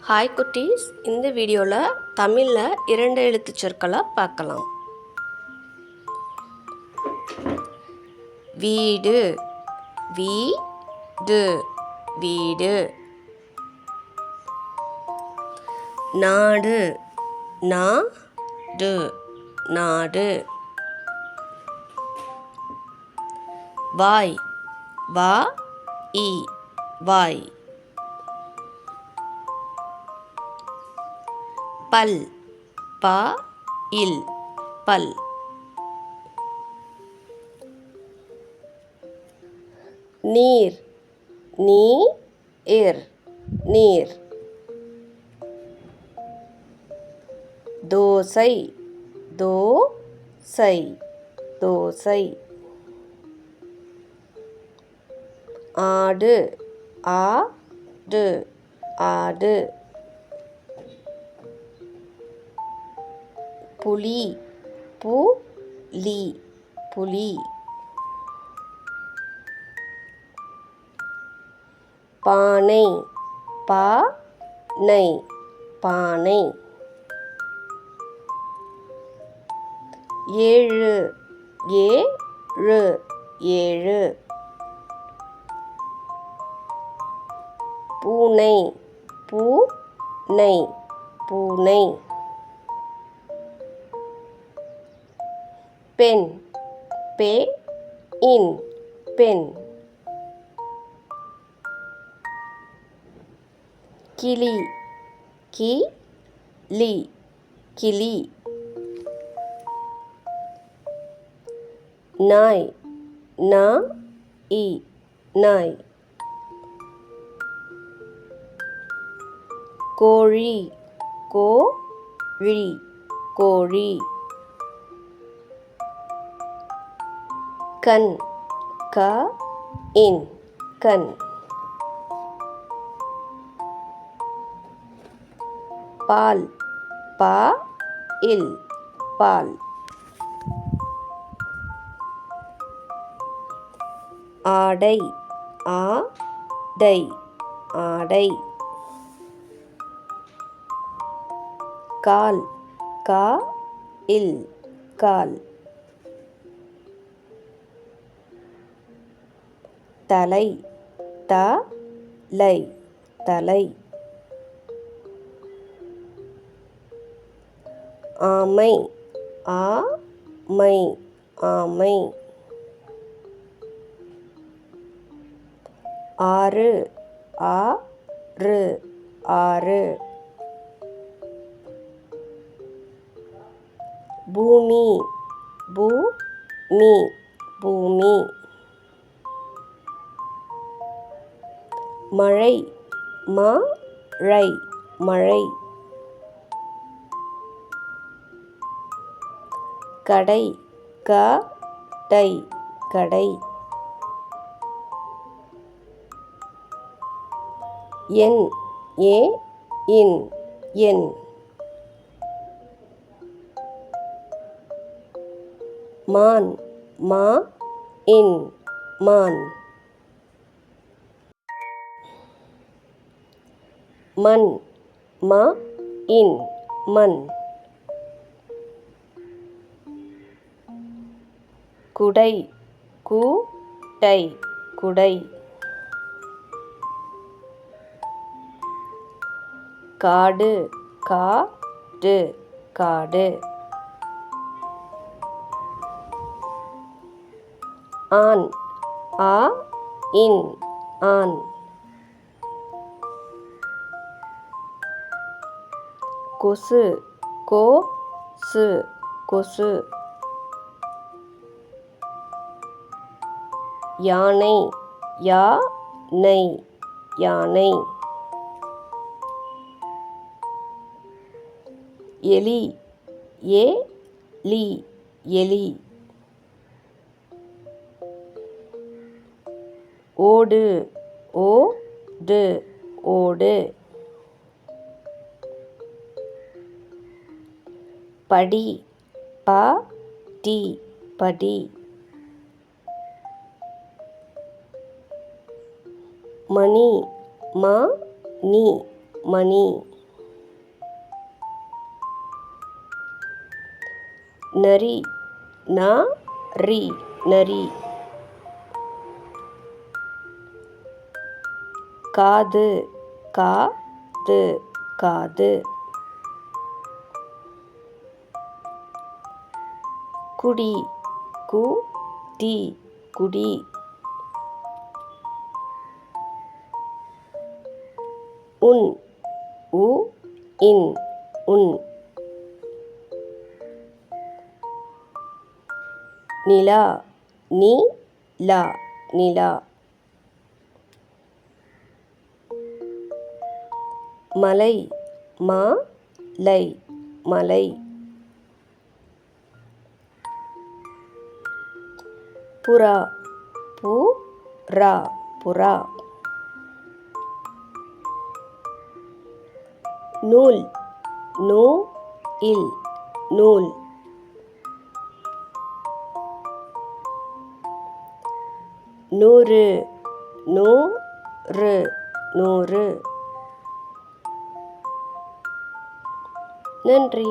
Hi குட்டீஸ், இந்த வீடியோவில் தமிழில் 2 எழுத்துச் சொற்களை பார்க்கலாம். வீடு, வீடு, வீடு. நாடு, நாடு, நாடு. வாய், வாய், வாய். பல், இல், பல். நீர், நீர், நீர். தோசை, தோசை, தோசை. ஆடு, ஆடு, ஆடு. புலி, புலி, புலி. பானை, பானை, பானை. ஏழு, ஏழு, ஏழு. பூனை, பூனை, பூனை. பெண், பெண், பெண். கிளி, கிளி, கிளி. நாய், நாய், நாய். கோழி, கோழி, கோழி. கண், கண். பால், இல், பால். ஆடை, ஆடை, ஆடை. கால், இல், கால். தலை, தலை, தலை. ஆமை, ஆமை, ஆமை. ஆறு, ஆறு, ஆறு. பூமி, பூமி, பூமி. மழை, மழை, மழை. கடை, கடை, கடை. எண், எண். மான், மான். மண், மண். குடை, குடை, குடை. காடு, காடு, காடு. ஆண், ஆண். கொசு, கொசு. யானை, யானை, யானை. எலி, எலி, எலி. ஓடு, ஓடு, ஓடு. படி, படி. மணி, மணி, மணி. நரி ந ரி நரி. காது காது காது. குடி குடி குடி. உன் உ இன் உன். நிலா நீ லா நிலா. மலை மா லை மலை. புறா பு ரா புறா. நூல் நூ இல் நூல். நூறு நூறு நூறு. நன்றி.